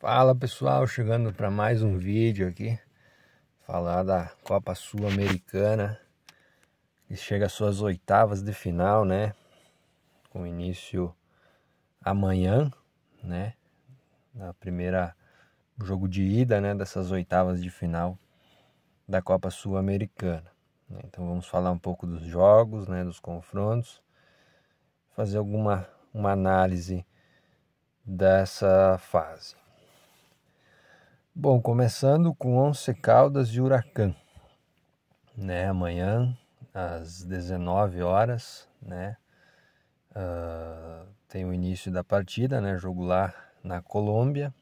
Fala pessoal, chegando para mais um vídeo aqui, falar da Copa Sul-Americana, que chega às suas oitavas de final, né? Com início amanhã, né? Na primeira jogo de ida, né? Dessas oitavas de final da Copa Sul-Americana. Então vamos falar um pouco dos jogos, né? Dos confrontos, fazer uma análise dessa fase. Bom, começando com Once Caldas e Huracan, né? Amanhã às 19 horas, né? Tem o início da partida, né? Jogo lá na Colômbia.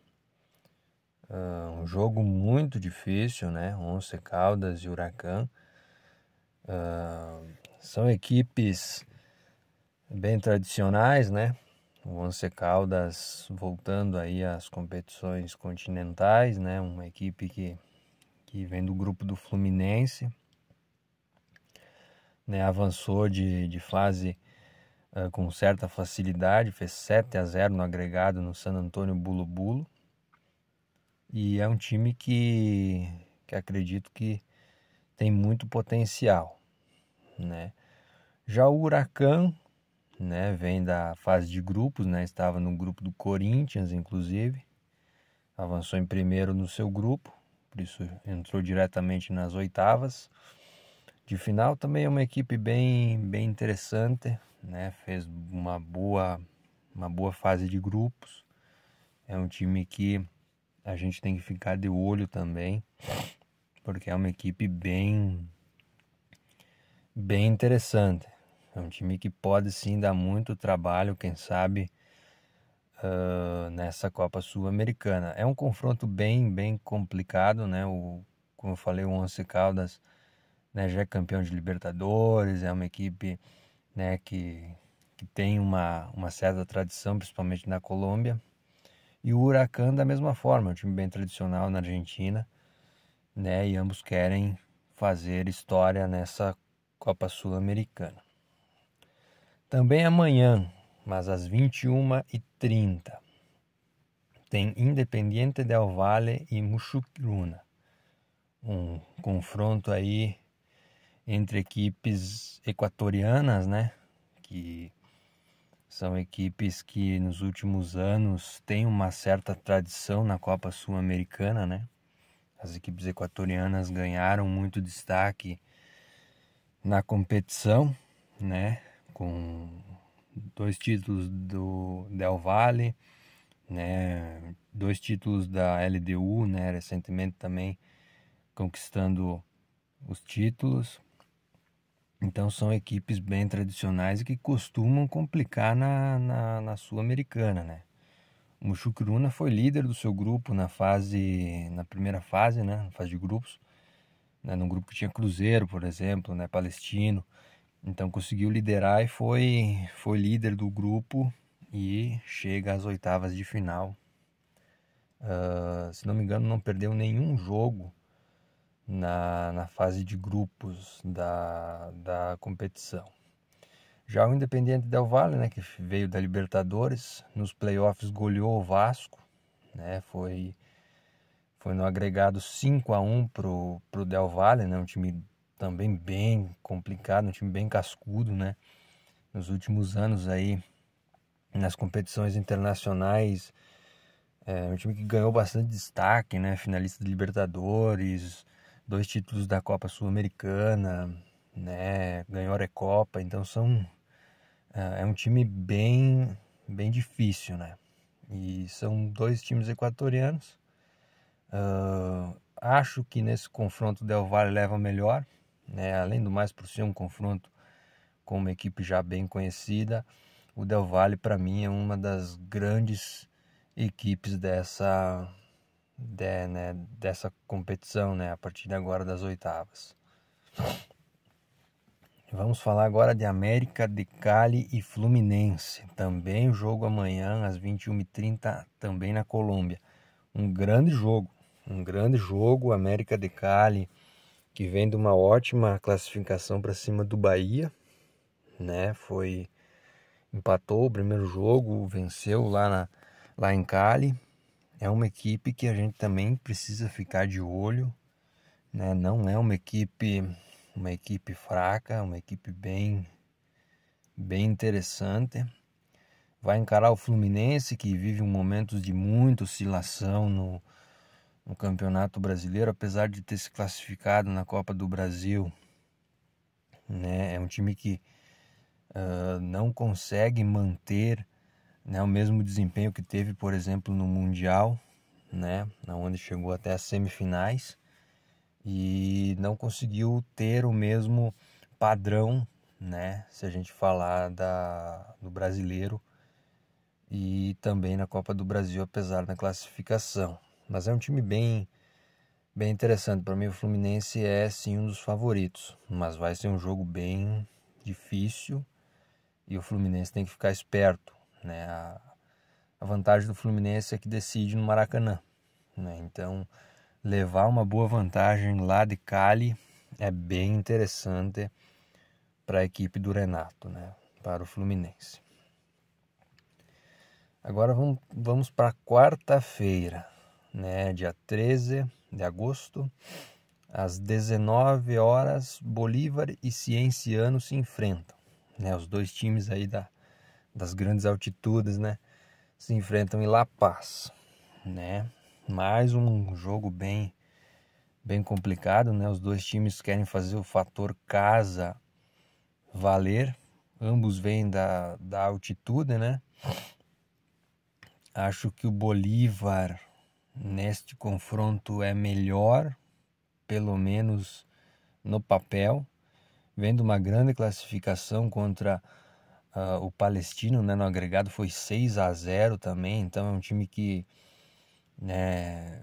Um jogo muito difícil, né? Once Caldas e Huracan. São equipes bem tradicionais, né? O Once Caldas voltando aí às competições continentais, né? Uma equipe que vem do grupo do Fluminense, né? Avançou de fase com certa facilidade, fez 7-0 no agregado no San Antonio Bulu Bulu. E é um time que acredito que tem muito potencial, né? Já o Huracan, né, vem da fase de grupos, né? Estava no grupo do Corinthians, inclusive. Avançou em primeiro no seu grupo, por isso entrou diretamente nas oitavas de final. Também é uma equipe bem interessante, né? Fez uma boa fase de grupos. É um time que a gente tem que ficar de olho também, porque é uma equipe bem interessante. É um time que pode sim dar muito trabalho, quem sabe, nessa Copa Sul-Americana. É um confronto bem complicado, né? Como eu falei, o Once Caldas, né, já é campeão de Libertadores, é uma equipe, né, que tem uma certa tradição, principalmente na Colômbia. E o Huracan da mesma forma, é um time bem tradicional na Argentina, né? E ambos querem fazer história nessa Copa Sul-Americana. Também amanhã, mas às 21h30, tem Independiente del Valle e Muxucruna. Um confronto aí entre equipes equatorianas, né? Que são equipes que nos últimos anos têm uma certa tradição na Copa Sul-Americana, né? As equipes equatorianas ganharam muito destaque na competição, né? Com 2 títulos do Del Valle, né? 2 títulos da LDU, né? Recentemente também conquistando os títulos. Então são equipes bem tradicionais e que costumam complicar na Sul-Americana, né? O Muxucruna foi líder do seu grupo na primeira fase, né? Na fase de grupos, né? Num grupo que tinha Cruzeiro, por exemplo, né? Palestino. Então conseguiu liderar e foi líder do grupo e chega às oitavas de final. Se não me engano, não perdeu nenhum jogo na fase de grupos da competição. Já o Independiente del Valle, né, que veio da Libertadores, nos playoffs goleou o Vasco, né, foi no agregado 5-1 pro Del Valle, né, um time também bem complicado, um time bem cascudo, né, nos últimos anos aí, nas competições internacionais, um time que ganhou bastante destaque, né, finalista de Libertadores, 2 títulos da Copa Sul-Americana, né, ganhou a Recopa, então é um time bem difícil, né? E são 2 times equatorianos. Acho que nesse confronto o Del Valle leva melhor, né? Além do mais, por ser um confronto com uma equipe já bem conhecida, o Del Valle para mim é uma das grandes equipes dessa competição, né? A partir agora das oitavas. Vamos falar agora de América de Cali e Fluminense. Também o jogo amanhã às 21h30, também na Colômbia. Um grande jogo, América de Cali, que vem de uma ótima classificação para cima do Bahia, né? Empatou o primeiro jogo, venceu lá em Cali. é uma equipe que a gente também precisa ficar de olho, né? Não é uma equipe fraca, uma equipe bem interessante. Vai encarar o Fluminense, que vive um momento de muita oscilação no Campeonato Brasileiro, apesar de ter se classificado na Copa do Brasil, né? É um time que não consegue manter, né, o mesmo desempenho que teve, por exemplo, no Mundial, né, onde chegou até as semifinais e não conseguiu ter o mesmo padrão, né, se a gente falar do brasileiro e também na Copa do Brasil, apesar da classificação. Mas é um time bem interessante. Para mim, o Fluminense é sim um dos favoritos, mas vai ser um jogo bem difícil e o Fluminense tem que ficar esperto, né? A vantagem do Fluminense é que decide no Maracanã, né? Então, levar uma boa vantagem lá de Cali é bem interessante para a equipe do Renato, né? Para o Fluminense. Agora vamos para quarta-feira, né? Dia 13 de agosto, às 19 horas, Bolívar e Cienciano se enfrentam, né? Os dois times aí das grandes altitudes, né? Se enfrentam em La Paz, né? Mais um jogo bem complicado, né? Os dois times querem fazer o fator casa valer. Ambos vêm da altitude, né? Acho que o Bolívar neste confronto é melhor, pelo menos no papel, vendo uma grande classificação contra o Palestino, né? No agregado foi 6-0 também, então é um time que, né,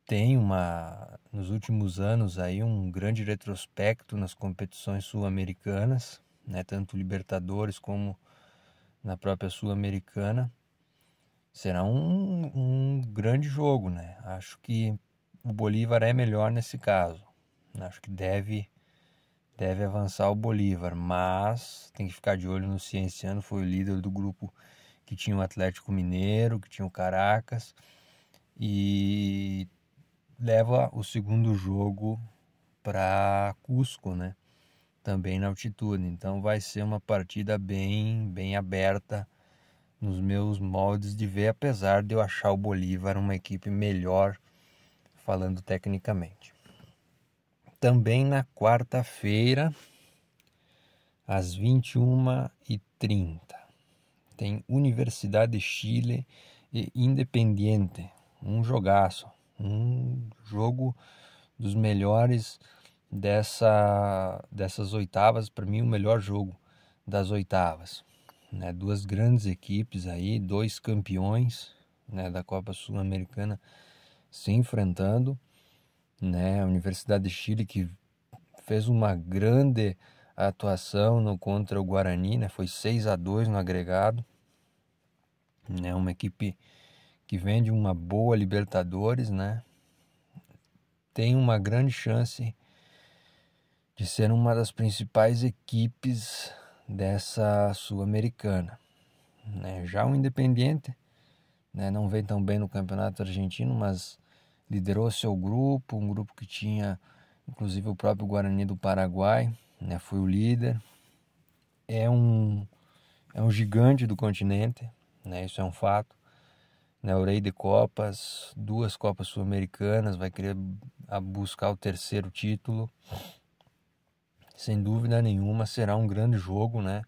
tem nos últimos anos aí um grande retrospecto nas competições sul-americanas, né, tanto Libertadores como na própria Sul-Americana. Será um grande jogo, né? Acho que o Bolívar é melhor nesse caso. Acho que deve avançar o Bolívar, mas tem que ficar de olho no Cienciano, foi o líder do grupo que tinha o Atlético Mineiro, que tinha o Caracas, e leva o segundo jogo para Cusco, né? Também na altitude. Então vai ser uma partida bem aberta nos meus moldes de ver, apesar de eu achar o Bolívar uma equipe melhor, falando tecnicamente. Também na quarta-feira, às 21h30, tem Universidade de Chile e Independiente. Um jogaço. Um jogo dos melhores dessas oitavas. Para mim, o melhor jogo das oitavas, né? Duas grandes equipes aí, dois campeões, né, da Copa Sul-Americana se enfrentando, né? A Universidade de Chile, que fez uma grande atuação contra o Guarani, né? Foi 6-2 no agregado, né? Uma equipe que vem de uma boa Libertadores, né? Tem uma grande chance de ser uma das principais equipes dessa Sul-Americana, né? Já o Independiente, né, não vem tão bem no Campeonato Argentino, mas liderou seu grupo, um grupo que tinha inclusive o próprio Guarani do Paraguai, né? Foi o líder. É um gigante do continente, né? Isso é um fato. Né? O rei de Copas, 2 Copas Sul-Americanas, vai querer buscar o terceiro título. Sem dúvida nenhuma, será um grande jogo, né?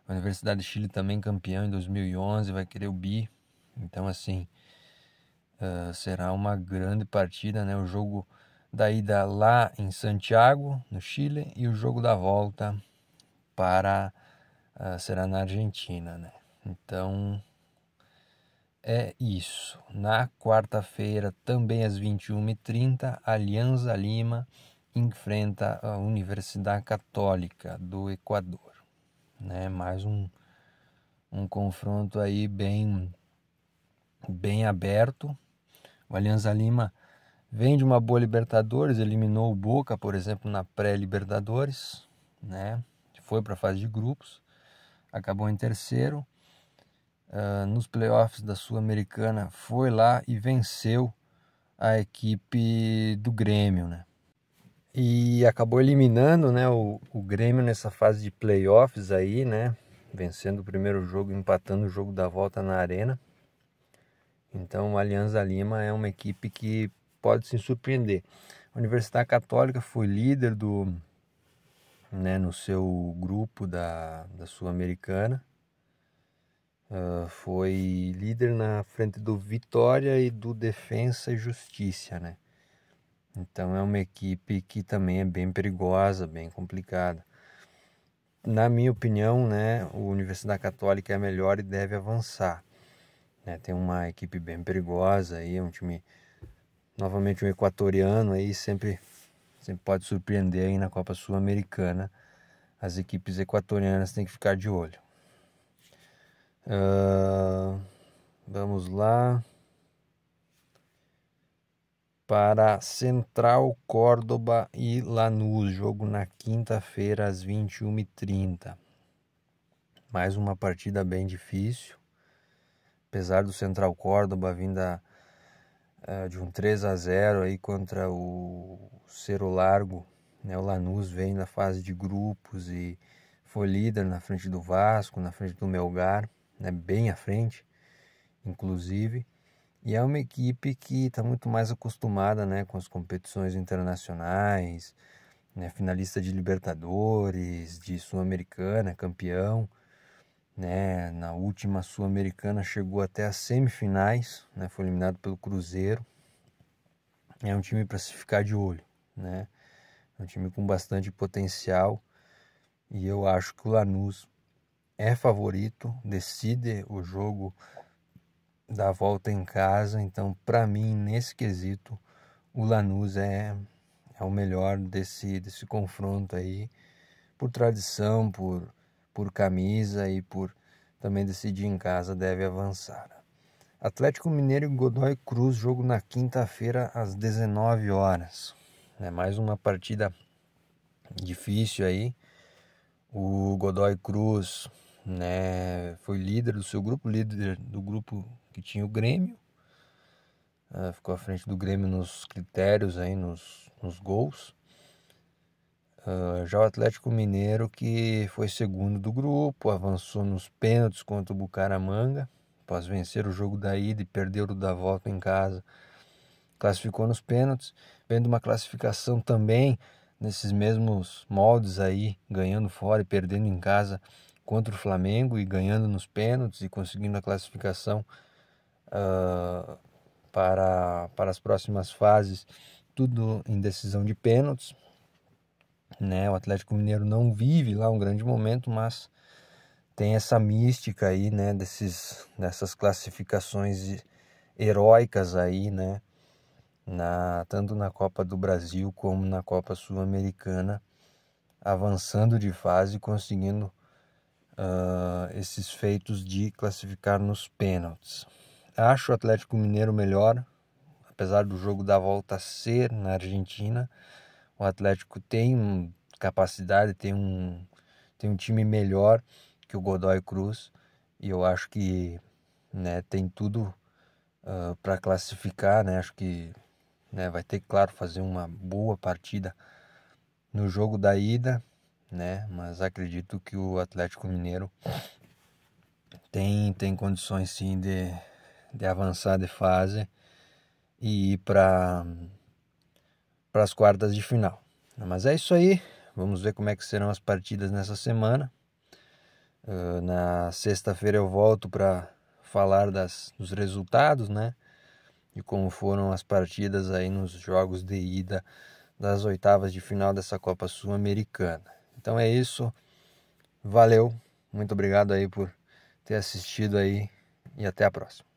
A Universidade de Chile também campeão em 2011, vai querer o bi. Então, assim, será uma grande partida, né? O jogo da ida lá em Santiago, no Chile, e o jogo da volta será na Argentina, né? Então, é isso. Na quarta-feira, também às 21h30, Alianza Lima enfrenta a Universidade Católica do Equador, né? Mais um confronto aí bem aberto. O Alianza Lima vem de uma boa Libertadores, eliminou o Boca, por exemplo, na pré-Libertadores, né? Foi para a fase de grupos, acabou em terceiro. nos playoffs da Sul-Americana, foi lá e venceu a equipe do Grêmio, né? E acabou eliminando, né, o Grêmio nessa fase de playoffs aí, né? Vencendo o primeiro jogo, empatando o jogo da volta na Arena. Então, o Alianza Lima é uma equipe que pode se surpreender. A Universidade Católica foi líder no seu grupo da Sul-Americana. Foi líder na frente do Vitória e do Defensa e Justiça, né? Então é uma equipe que também é bem perigosa, bem complicada. Na minha opinião, né, a Universidade Católica é a melhor e deve avançar. Né? Tem uma equipe bem perigosa aí, um time, novamente um equatoriano aí, sempre pode surpreender aí na Copa Sul-Americana. As equipes equatorianas têm que ficar de olho. Vamos lá para Central Córdoba e Lanús, jogo na quinta-feira às 21h30. Mais uma partida bem difícil, apesar do Central Córdoba vinda de um 3-0 aí contra o Cerro Largo, né? O Lanús vem na fase de grupos e foi líder na frente do Vasco, na frente do Melgar, né? Bem à frente, inclusive. E é uma equipe que está muito mais acostumada, né, com as competições internacionais, né, finalista de Libertadores, de Sul-Americana, campeão. Né, na última Sul-Americana chegou até as semifinais, né, foi eliminado pelo Cruzeiro. É um time para se ficar de olho, né? É um time com bastante potencial e eu acho que o Lanús é favorito, decide o jogo da volta em casa. Então, para mim, nesse quesito, o Lanús é o melhor desse confronto aí, por tradição, por camisa e por também decidir em casa, deve avançar. Atlético Mineiro e Godoy Cruz, jogo na quinta-feira às 19 horas. É mais uma partida difícil aí. O Godoy Cruz, né, foi líder do seu grupo, líder do grupo que tinha o Grêmio. Ficou à frente do Grêmio nos critérios aí, nos gols. Já o Atlético Mineiro, que foi segundo do grupo, avançou nos pênaltis contra o Bucaramanga, após vencer o jogo da ida e perder o da volta em casa, classificou nos pênaltis, vendo uma classificação também nesses mesmos moldes aí, ganhando fora e perdendo em casa contra o Flamengo e ganhando nos pênaltis e conseguindo a classificação para as próximas fases, tudo em decisão de pênaltis. Né? O Atlético Mineiro não vive lá um grande momento, mas tem essa mística aí, né, dessas classificações heróicas aí, né, tanto na Copa do Brasil como na Copa Sul-Americana, avançando de fase e conseguindo esses feitos de classificar nos pênaltis. Acho o Atlético Mineiro melhor, apesar do jogo da volta ser na Argentina. O Atlético tem capacidade, tem um time melhor que o Godoy Cruz e eu acho que, né, tem tudo para classificar, né? Acho que, né, vai ter que, claro, fazer uma boa partida no jogo da ida, né? Mas acredito que o Atlético Mineiro tem condições sim de avançar de fase e ir para as quartas de final. Mas é isso aí, vamos ver como é que serão as partidas nessa semana. Na sexta-feira eu volto para falar dos resultados, né? De como foram as partidas aí nos jogos de ida das oitavas de final dessa Copa Sul-Americana. Então é isso, valeu, muito obrigado aí por ter assistido aí e até a próxima.